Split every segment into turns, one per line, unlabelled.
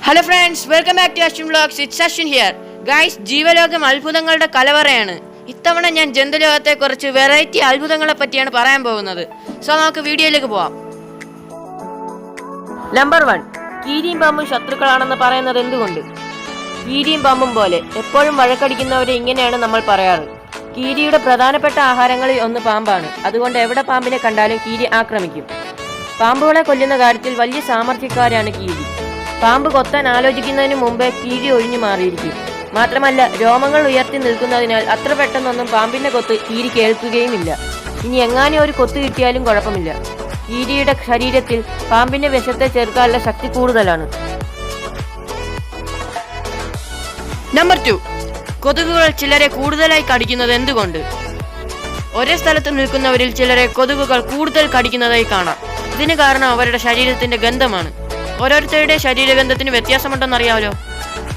Hello friends, welcome back to Aswin Vlogs. It's Aswin here. Guys, ജീവലോകം അത്ഭുതങ്ങളുടെ കലവറയാണ്. ഇത്തവണ ഞാൻ ജന്തുലോകത്തെ കുറിച്ച് വെറൈറ്റി അത്ഭുതങ്ങളെ പറ്റിയാണ് പറയാൻ പോകുന്നത്. സോ നമുക്ക് വീഡിയോയിലേക്ക് പോവാം. നമ്പർ 1. കീരിയും പാമ്പും ശത്രുക്കളാണെന്ന് പറയുന്നത് എന്തുകൊണ്ട്? കീരിയും പാമ്പും പോലെ എപ്പോഴും വഴക്കടിക്കുന്നവരെ ഇങ്ങനെയാണ് നമ്മൾ പറയാറ്. കീരിയുടെ പ്രധാനപ്പെട്ട ആഹാരങ്ങളിൽ ഒന്ന് പാമ്പാണ്. അതുകൊണ്ട് എവിടെ പാമ്പിനെ കണ്ടാലും കീരി ആക്രമിക്കും. പാമ്പുകളെ കൊല്ലുന്ന കാര്യത്തിൽ വലിയ സാമർഥ്യക്കാരാണ് കീരി. പാമ്പ് കൊത്താൻ ആലോചിക്കുന്നതിന് മുമ്പേ കീരി ഒഴിഞ്ഞു മാറിയിരിക്കും. മാത്രമല്ല, രോമങ്ങൾ ഉയർത്തി നിൽക്കുന്നതിനാൽ അത്ര പെട്ടെന്നൊന്നും പാമ്പിന്റെ കൊത്ത് കീരി കേൾക്കുകയുമില്ല. ഇനി എങ്ങാനും ഒരു കൊത്ത് കിട്ടിയാലും കുഴപ്പമില്ല. കീരിയുടെ ശരീരത്തിൽ പാമ്പിന്റെ വിഷത്തെ ചെറുക്കാനുള്ള ശക്തി കൂടുതലാണ്. നമ്പർ 2. കൊതുകുകൾ ചിലരെ കൂടുതലായി കടിക്കുന്നത് എന്തുകൊണ്ട്? ഒരേ സ്ഥലത്ത് നിൽക്കുന്നവരിൽ ചിലരെ കൊതുകുകൾ കൂടുതൽ കടിക്കുന്നതായി കാണാം. ഇതിന് കാരണം അവരുടെ ശരീരത്തിന്റെ ഗന്ധമാണ്. ഓരോരുത്തരുടെ ശരീരഗന്ധത്തിന് വ്യത്യാസമുണ്ടെന്നറിയാമല്ലോ.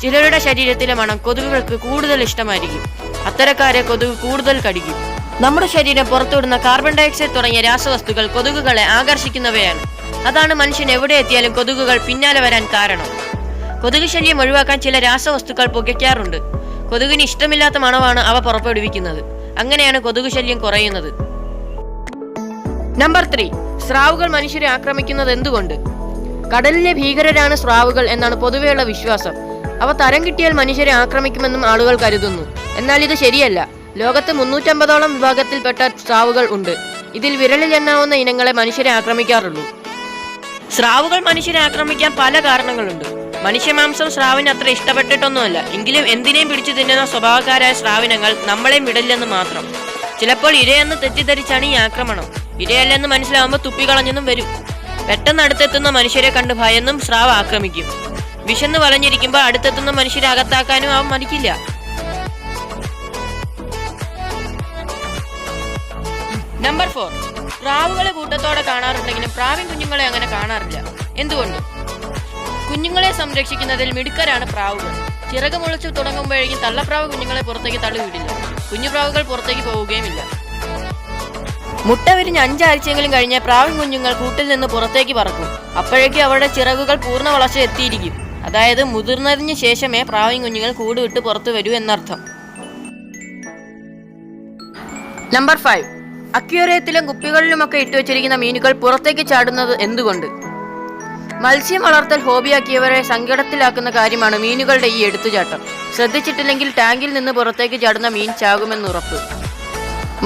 ചിലരുടെ ശരീരത്തിലെ മണം കൊതുകുകൾക്ക് കൂടുതൽ ഇഷ്ടമായിരിക്കും. അത്തരക്കാരെ കൊതുക് കൂടുതൽ കടിക്കും. നമ്മുടെ ശരീരം പുറത്തുവിടുന്ന കാർബൺ ഡയോക്സൈഡ് തുടങ്ങിയ രാസവസ്തുക്കൾ കൊതുകുകളെ ആകർഷിക്കുന്നവയാണ്. അതാണ് മനുഷ്യൻ എവിടെ എത്തിയാലും കൊതുകുകൾ പിന്നാലെ വരാൻ കാരണം. കൊതുക് ശല്യം ഒഴിവാക്കാൻ ചില രാസവസ്തുക്കൾ പുകയ്ക്കാറുണ്ട്. കൊതുകിന് ഇഷ്ടമില്ലാത്ത മണമാണ് അവ പുറപ്പെടുവിക്കുന്നത്. അങ്ങനെയാണ് കൊതുക് ശല്യം കുറയുന്നത്. നമ്പർ 3. സ്രാവുകൾ മനുഷ്യരെ ആക്രമിക്കുന്നത് എന്തുകൊണ്ട്? കടലിലെ ഭീകരരാണ് സ്രാവുകൾ എന്നാണ് പൊതുവെയുള്ള വിശ്വാസം. അവ തരം കിട്ടിയാൽ മനുഷ്യരെ ആക്രമിക്കുമെന്നും ആളുകൾ കരുതുന്നു. എന്നാൽ ഇത് ശരിയല്ല. ലോകത്ത് 350ഓളം വിഭാഗത്തിൽപ്പെട്ട സ്രാവുകൾ ഉണ്ട്. ഇതിൽ വിരലിൽ എണ്ണാവുന്ന ഇനങ്ങളെ മനുഷ്യരെ ആക്രമിക്കാറുള്ളൂ. സ്രാവുകൾ മനുഷ്യരെ ആക്രമിക്കാൻ പല കാരണങ്ങളുണ്ട്. മനുഷ്യമാംസം സ്രാവിന് അത്ര ഇഷ്ടപ്പെട്ടിട്ടൊന്നുമല്ല. എങ്കിലും എന്തിനേയും പിടിച്ചു തിന്നുന്ന സ്വഭാവക്കാരായ സ്രാവിനങ്ങൾ നമ്മളെയും വിടില്ലെന്ന് മാത്രം. ചിലപ്പോൾ ഇരയെന്ന് തെറ്റിദ്ധരിച്ചാണ് ഈ ആക്രമണം. ഇരയല്ലെന്ന് മനസ്സിലാവുമ്പോൾ തുപ്പിക്കളഞ്ഞെന്നും വരും. പെട്ടെന്ന് അടുത്തെത്തുന്ന മനുഷ്യരെ കണ്ട് ഭയന്നും സ്രാവ് ആക്രമിക്കും. വിശന്ന് വളഞ്ഞിരിക്കുമ്പോൾ അടുത്തെത്തുന്ന മനുഷ്യരെ അകത്താക്കാനും അവൻ മടിക്കില്ല. നമ്പർ 4. പ്രാവുകളെ കൂട്ടത്തോടെ കാണാറുണ്ടെങ്കിലും പ്രാവിൻ കുഞ്ഞുങ്ങളെ അങ്ങനെ കാണാറില്ല. എന്തുകൊണ്ട്? കുഞ്ഞുങ്ങളെ സംരക്ഷിക്കുന്നതിൽ മിടുക്കരാണ് പ്രാവുകൾ. ചിറക് മുളച്ചു തുടങ്ങുമ്പോഴേക്കും തള്ളപ്രാവ് കുഞ്ഞുങ്ങളെ പുറത്തേക്ക് തള്ളിവിടില്ല. കുഞ്ഞുപ്രാവുകൾ പുറത്തേക്ക് പോവുകയുമില്ല. മുട്ട വിരിഞ്ഞ് 5 ആഴ്ചയെങ്കിലും കഴിഞ്ഞ പ്രാവിൻ കുഞ്ഞുങ്ങൾ കൂട്ടിൽ നിന്ന് പുറത്തേക്ക് പറക്കും. അപ്പോഴേക്കും അവരുടെ ചിറകുകൾ പൂർണ്ണ വളർച്ച എത്തിയിരിക്കും. അതായത് മുതിർന്നതിന് ശേഷമേ പ്രാവിൻ കുഞ്ഞുങ്ങൾ കൂട് വിട്ട് പുറത്തു വരൂ എന്നർത്ഥം. നമ്പർ 5. അക്വേറിയത്തിലും കുപ്പികളിലുമൊക്കെ ഇട്ടുവച്ചിരിക്കുന്ന മീനുകൾ പുറത്തേക്ക് ചാടുന്നത് എന്തുകൊണ്ട്? മത്സ്യം വളർത്തൽ ഹോബിയാക്കിയവരെ സങ്കടത്തിലാക്കുന്ന കാര്യമാണ് മീനുകളുടെ ഈ എടുത്തുചാട്ടം. ശ്രദ്ധിച്ചിട്ടില്ലെങ്കിൽ ടാങ്കിൽ നിന്ന് പുറത്തേക്ക് ചാടുന്ന മീൻ ചാകുമെന്നുറപ്പ്.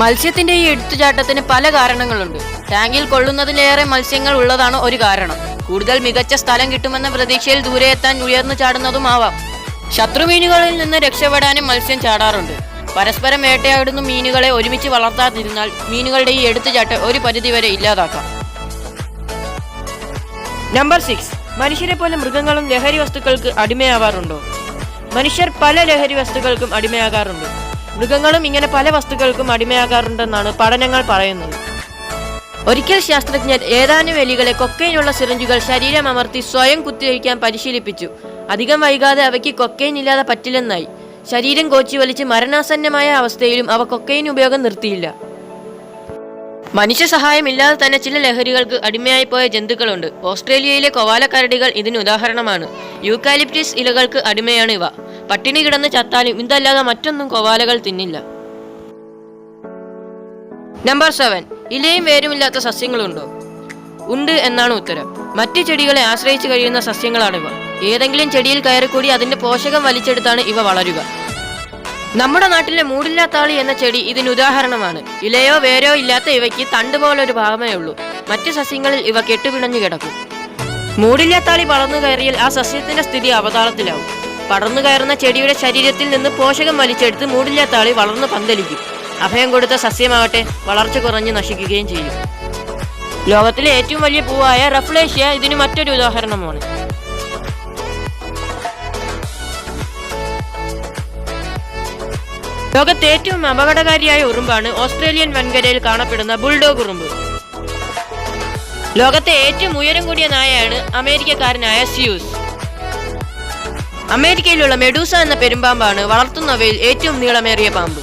മത്സ്യത്തിന്റെ ഈ എടുത്തുചാട്ടത്തിന് പല കാരണങ്ങളുണ്ട്. ടാങ്കിൽ കൊള്ളുന്നതിലേറെ മത്സ്യങ്ങൾ ഉള്ളതാണ് ഒരു കാരണം. കൂടുതൽ മികച്ച സ്ഥലം കിട്ടുമെന്ന പ്രതീക്ഷയിൽ ദൂരെ എത്താൻ ഉയർന്നു ചാടുന്നതുമാവാം. ശത്രുമീനുകളിൽ നിന്ന് രക്ഷപ്പെടാനും മത്സ്യം ചാടാറുണ്ട്. പരസ്പരം വേട്ടയാടുന്ന മീനുകളെ ഒരുമിച്ച് വളർത്താതിരുന്നാൽ മീനുകളുടെ ഈ എടുത്തുചാട്ടം ഒരു പരിധിവരെ ഇല്ലാതാക്കാം. നമ്പർ 6. മനുഷ്യരെ പോലെ മൃഗങ്ങളും ലഹരി വസ്തുക്കൾക്ക് അടിമയാവാറുണ്ടോ? മനുഷ്യർ പല ലഹരി വസ്തുക്കൾക്കും അടിമയാകാറുണ്ട്. മൃഗങ്ങളും ഇങ്ങനെ പല വസ്തുക്കൾക്കും അടിമയാകാറുണ്ടെന്നാണ് പഠനങ്ങൾ പറയുന്നത്. ഒരിക്കൽ ശാസ്ത്രജ്ഞർ ഏതാനും എലികളെ കൊക്കൈനുള്ള സിറിഞ്ചുകൾ ശരീരം അമർത്തി സ്വയം കുത്തിവയ്ക്കാൻ പരിശീലിപ്പിച്ചു. അധികം വൈകാതെ അവയ്ക്ക് കൊക്കൈൻ ഇല്ലാതെ പറ്റില്ലെന്നായി. ശരീരം കോച്ചി വലിച്ച് മരണാസന്നമായ അവസ്ഥയിലും അവ കൊക്കൈൻ ഉപയോഗം നിർത്തിയില്ല. മനുഷ്യ സഹായമില്ലാതെ തന്നെ ചില ലഹരികൾക്ക് അടിമയായി പോയ ജന്തുക്കളുണ്ട്. ഓസ്ട്രേലിയയിലെ കൊവാലക്കരടികൾ ഇതിന് ഉദാഹരണമാണ്. യൂക്കാലിപ്റ്റസ് ഇലകൾക്ക് അടിമയാണ് ഇവ. പട്ടിണി കിടന്ന് ചത്താലും ഇതല്ലാതെ മറ്റൊന്നും കൊവാലകൾ തിന്നില്ല. നമ്പർ 7. ഇലയും വേരുമില്ലാത്ത സസ്യങ്ങളുണ്ടോ? ഉണ്ട് എന്നാണ് ഉത്തരം. മറ്റു ചെടികളെ ആശ്രയിച്ച് കഴിയുന്ന സസ്യങ്ങളാണിവ. ഏതെങ്കിലും ചെടിയിൽ കയറിക്കൂടി അതിന്റെ പോഷകം വലിച്ചെടുത്താണ് ഇവ വളരുക. നമ്മുടെ നാട്ടിലെ മൂടില്ലാത്താളി എന്ന ചെടി ഇതിന് ഉദാഹരണമാണ്. ഇലയോ വേരോ ഇല്ലാത്ത ഇവയ്ക്ക് തണ്ട് പോലൊരു ഭാഗമേ ഉള്ളൂ. മറ്റു സസ്യങ്ങളിൽ ഇവ കെട്ടുപിണഞ്ഞു കിടക്കും. മൂടില്ലാത്താളി വളർന്നു കയറിയാൽ ആ സസ്യത്തിന്റെ സ്ഥിതി അവതാളത്തിലാവും. പടർന്നു കയറുന്ന ചെടിയുടെ ശരീരത്തിൽ നിന്ന് പോഷകം വലിച്ചെടുത്ത് മൂടില്ലാത്താളി വളർന്നു പന്തലിക്കും. അഭയം കൊടുത്ത സസ്യമാകട്ടെ വളർച്ച കുറഞ്ഞ് നശിക്കുകയും ചെയ്യും. ലോകത്തിലെ ഏറ്റവും വലിയ പൂവായ റഫ്ലേഷ്യ ഇതിന് മറ്റൊരു ഉദാഹരണമാണ്. ലോകത്തെ ഏറ്റവും അപകടകാരിയായ ഉറുമ്പാണ് ഓസ്ട്രേലിയൻ വൻകരയിൽ കാണപ്പെടുന്ന ബുൾഡോഗ് ഉറുമ്പ്. ലോകത്തെ ഏറ്റവും ഉയരം കൂടിയ നായയാണ് അമേരിക്കക്കാരനായ സ്യൂസ്. അമേരിക്കയിലുള്ള മെഡൂസ എന്ന പെരുമ്പാമ്പാണ് വളർത്തുന്നവയിൽ ഏറ്റവും നീളമേറിയ പാമ്പ്.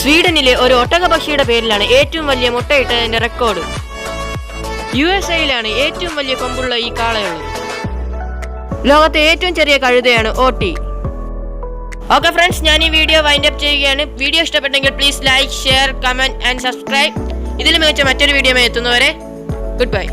സ്വീഡനിലെ ഒരു ഒട്ടകപക്ഷിയുടെ പേരിലാണ് ഏറ്റവും വലിയ മുട്ടയിട്ടതിന്റെ റെക്കോർഡ്. USA ഏറ്റവും വലിയ കൊമ്പുള്ള ഈ കാളയുള്ളത്. ലോകത്തെ ഏറ്റവും ചെറിയ കഴുതയാണ് ഓട്ടി. ഓക്കെ ഫ്രണ്ട്സ്, ഞാൻ ഈ വീഡിയോ വൈൻഡ് അപ്പ് ചെയ്യുകയാണ്. വീഡിയോ ഇഷ്ടപ്പെട്ടെങ്കിൽ please like, share, comment and subscribe. ഇതിൽ മികച്ച മറ്റൊരു വീഡിയോ എത്തുന്നവരെ ഗുഡ് ബൈ.